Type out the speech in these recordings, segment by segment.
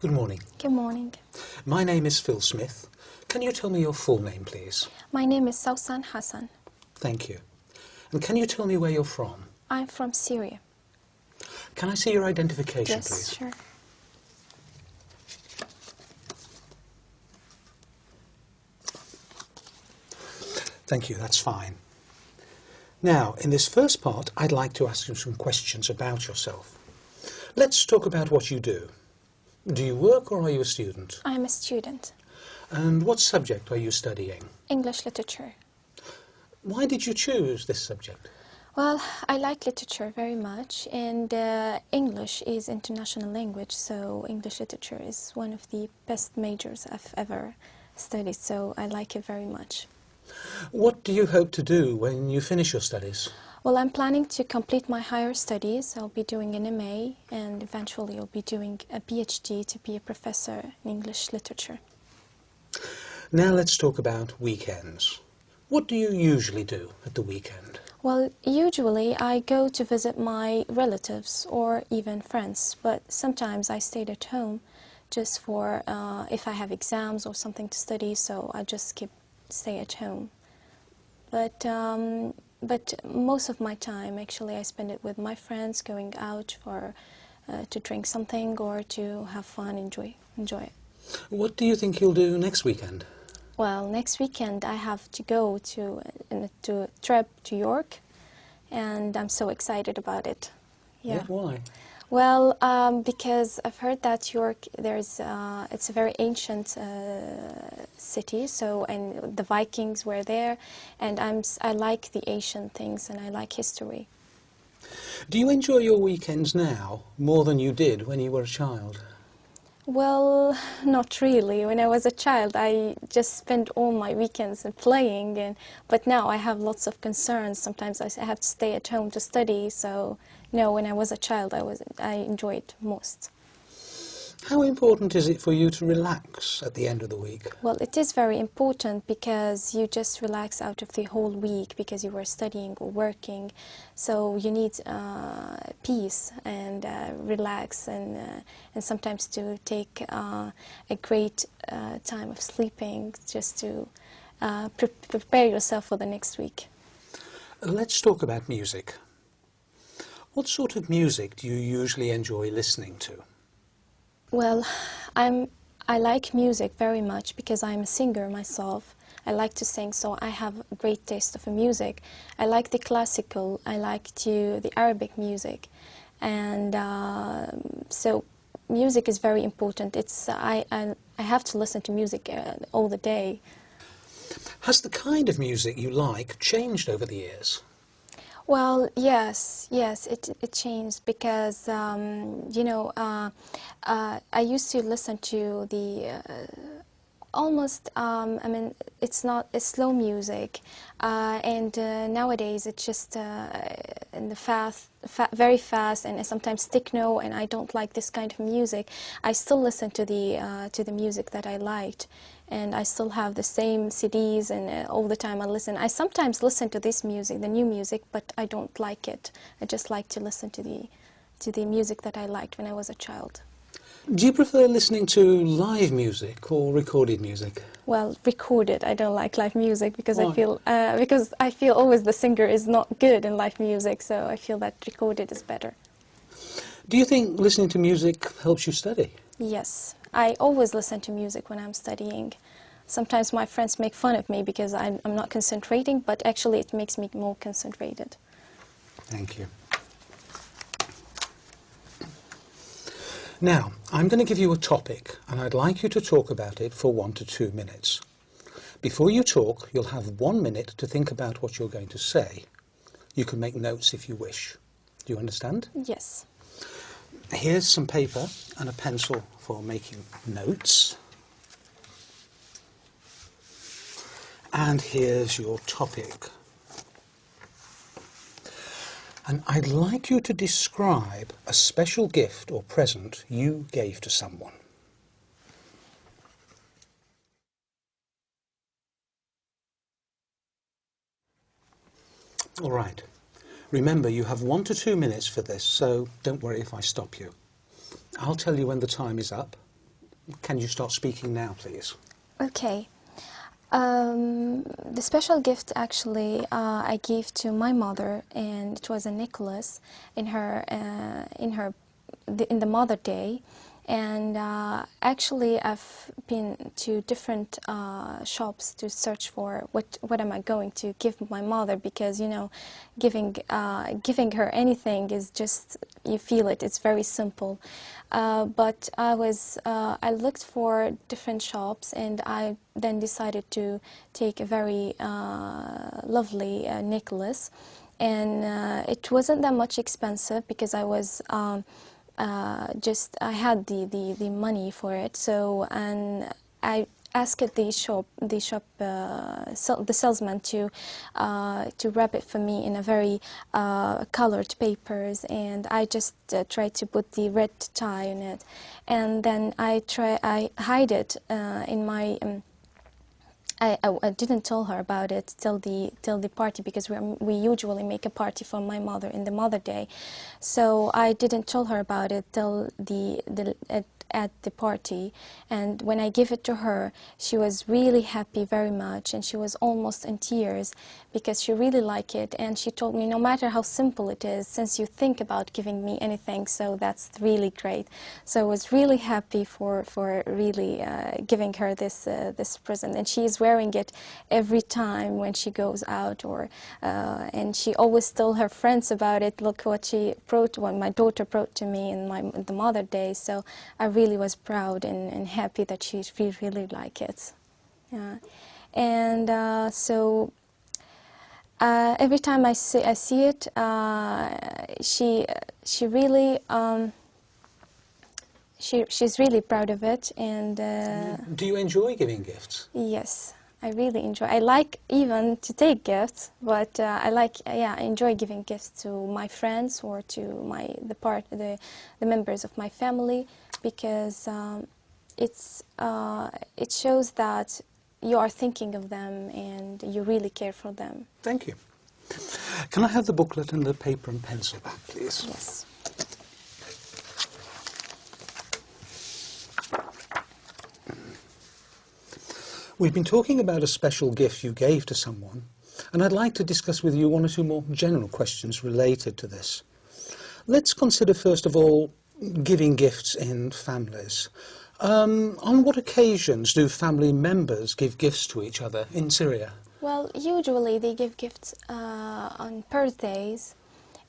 Good morning. Good morning. My name is Phil Smith. Can you tell me your full name, please? My name is Sausan Hassan. Thank you. And can you tell me where you're from? I'm from Syria. Can I see your identification, Yes, please? sure. Thank you, that's fine. Now, in this first part, I'd like to ask you some questions about yourself. Let's talk about what you do. Do you work or are you a student? I'm a student. And what subject are you studying? English literature. Why did you choose this subject? Well, I like literature very much, and English is international language, so English literature is one of the best majors I've ever studied, so I like it very much. What do you hope to do when you finish your studies? Well, I'm planning to complete my higher studies. I'll be doing an MA, and eventually I'll be doing a PhD to be a professor in English literature. Now let's talk about weekends. What do you usually do at the weekend? Well, usually I go to visit my relatives or even friends, but sometimes I stayed at home just for if I have exams or something to study, so I just stay at home. But most of my time, actually, I spend it with my friends, going out for to drink something or to have fun, enjoy it. What do you think you'll do next weekend? Well, next weekend I have to go to a trip to York, and I'm so excited about it. Yeah, why? Well, because I've heard that York, it's a very ancient city, and the Vikings were there, and I like the ancient things and I like history. Do you enjoy your weekends now more than you did when you were a child? Well, not really. When I was a child, I just spent all my weekends playing, but now I have lots of concerns. Sometimes I have to stay at home to study, so no, when I was a child, I enjoyed most. How important is it for you to relax at the end of the week? Well, it is very important because you just relax out of the whole week because you were studying or working. So you need peace and relax and sometimes to take a great time of sleeping just to prepare yourself for the next week. Let's talk about music. What sort of music do you usually enjoy listening to? Well, I like music very much because I'm a singer myself. I like to sing, so I have a great taste of music. I like the classical, I like the Arabic music, and so music is very important. I have to listen to music all the day. Has the kind of music you like changed over the years? Well, yes, it changed because, you know, I used to listen to the almost, I mean, it's slow music, and nowadays it's just in the very fast, and sometimes techno, and I don't like this kind of music. I still listen to the music that I liked, and I still have the same CDs, and all the time I listen. I sometimes listen to this music, the new music, but I don't like it. I just like to listen to the music that I liked when I was a child. Do you prefer listening to live music or recorded music? Well, recorded. I don't like live music because Why? I feel always the singer is not good in live music, so I feel that recorded is better. Do you think listening to music helps you study? Yes, I always listen to music when I'm studying. Sometimes my friends make fun of me because I'm not concentrating, but actually it makes me more concentrated. Thank you. Now, I'm going to give you a topic, and I'd like you to talk about it for 1 to 2 minutes. Before you talk, you'll have 1 minute to think about what you're going to say. You can make notes if you wish. Do you understand? Yes. Here's some paper and a pencil for making notes. And here's your topic. And I'd like you to describe a special gift or present you gave to someone. All right. Remember, you have 1 to 2 minutes for this, so don't worry if I stop you. I'll tell you when the time is up, can you start speaking now, please? Okay. The special gift actually I gave to my mother, and it was a necklace in the Mother Day. And actually, I've been to different shops to search for what am I going to give my mother, because you know, giving her anything is just, you feel it. It's very simple. But I looked for different shops, and I then decided to take a very lovely necklace, and it wasn't that much expensive because I was. I had the money for it, so, and I asked the salesman to wrap it for me in a very colored papers, and I just tried to put the red tie in it, and then I hide it in my. I didn't tell her about it till the party, because we usually make a party for my mother in the Mother Day, so I didn't tell her about it till at the party. And when I gave it to her, she was really happy very much, and she was almost in tears because she really liked it. And she told me, no matter how simple it is, since you think about giving me anything, so that's really great. So I was really happy for really giving her this present, and she is wearing it every time when she goes out, or and she always tell her friends about it. Look what she brought, what my daughter brought to me in the Mother Day. So I really was proud and happy that she really liked it. Yeah. And so every time I see it, she really she's really proud of it. And do you enjoy giving gifts? Yes, I really enjoy. I like even to take gifts, but I enjoy giving gifts to my friends or to the members of my family, because it shows that you are thinking of them and you really care for them. Thank you. Can I have the booklet and the paper and pencil back, please? Yes. We've been talking about a special gift you gave to someone, and I'd like to discuss with you one or two more general questions related to this. Let's consider first of all giving gifts in families. On what occasions do family members give gifts to each other in Syria? Well, usually they give gifts on birthdays,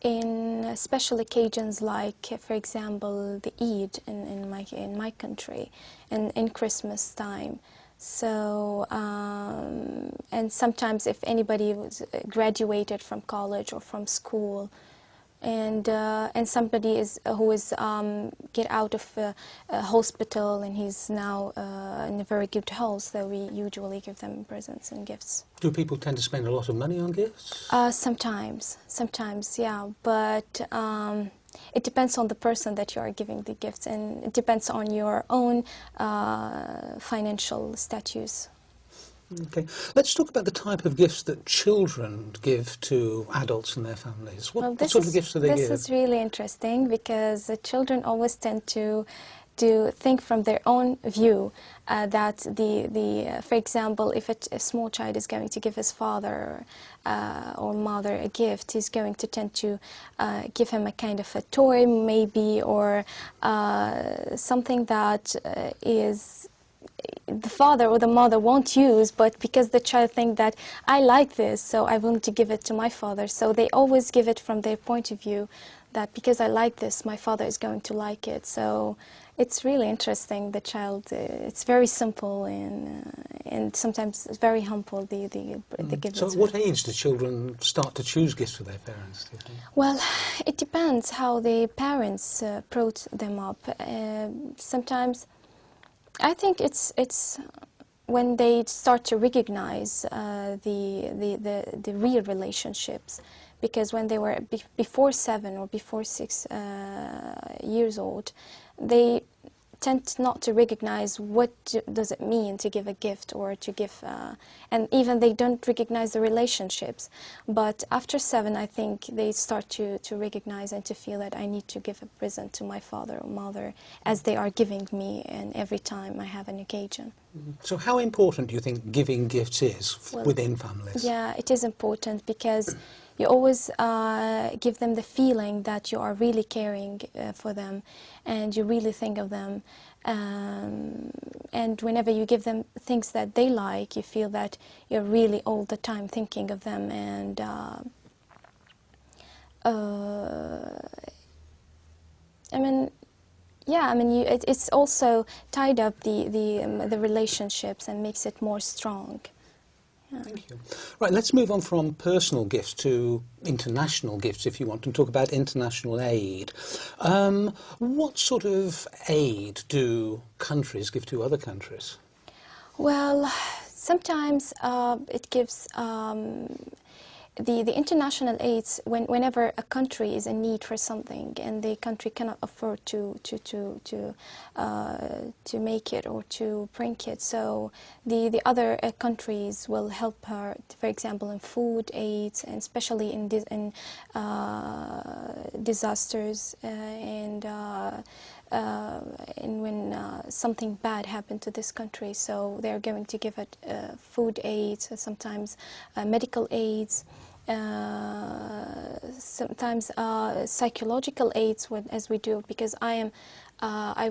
in special occasions like, for example, the Eid in my country, and in Christmas time. So, and sometimes if anybody was graduated from college or from school, and somebody who is get out of a hospital and he's now in a very good health, so we usually give them presents and gifts. Do people tend to spend a lot of money on gifts? Sometimes, yeah, but it depends on the person that you are giving the gifts, and it depends on your own financial status. Okay, let's talk about the type of gifts that children give to adults and their families. What sort of gifts do they give? This is really interesting, because the children always tend to think from their own view, that for example, if a small child is going to give his father or mother a gift, he's going to tend to give him a kind of a toy maybe, or something that is the father or the mother won't use, but because the child thinks that I like this, so I want to give it to my father. So they always give it from their point of view, that because I like this, my father is going to like it. So it's really interesting. The child, it's very simple, and sometimes it's very humble. The gifts. So at what age do children start to choose gifts for their parents, do you think? Well, it depends how the parents brought them up. Sometimes I think it's when they start to recognize the real relationships, because when they were before 7 or before 6 years old, they tend not to recognize what does it mean to give a gift or to give, and even they don't recognize the relationships. But after 7, I think they start to recognize and to feel that I need to give a present to my father or mother as they are giving me, and every time I have an occasion. So how important do you think giving gifts is within families? Yeah, it is important because you always give them the feeling that you are really caring for them and you really think of them. And whenever you give them things that they like, you feel that you're really all the time thinking of them. And I mean, yeah, I mean, it's also tied up the relationships and makes it more strong. Yeah. Thank you. Right, let's move on from personal gifts to international gifts, if you want, and talk about international aid. What sort of aid do countries give to other countries? Well, sometimes it gives the international aids whenever a country is in need for something and the country cannot afford to make it or to bring it, so the other countries will help her, for example, in food aids, and especially in disasters and when something bad happened to this country, so they're going to give it food aids, sometimes medical aids, sometimes psychological aids, as we do, because I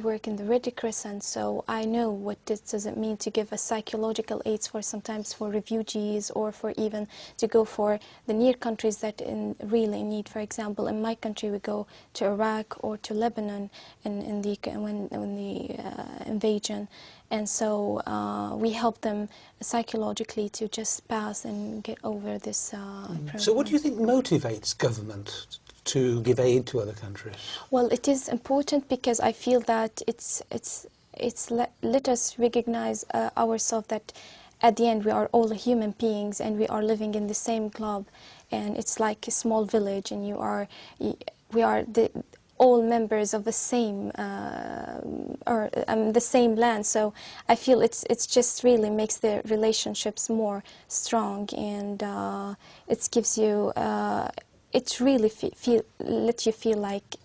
work in the Red Crescent, so I know what does it mean to give a psychological aids for sometimes for refugees or for even to go for the near countries that really need. For example, in my country we go to Iraq or to Lebanon when the invasion, and so we help them psychologically to just pass and get over this problem. So what do you think motivates government to give aid to other countries? Well, it is important because I feel that let us recognize ourselves that at the end we are all human beings and we are living in the same globe, and it's like a small village, and we are all members of the same the same land. So I feel it's just really makes the relationships more strong, and it gives you it really lets you feel like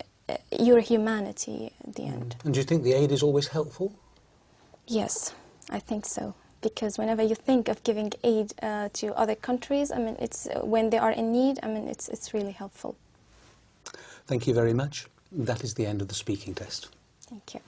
your humanity at the end. And do you think the aid is always helpful? Yes, I think so. Because whenever you think of giving aid to other countries, I mean, it's when they are in need, I mean, it's really helpful. Thank you very much. That is the end of the speaking test. Thank you.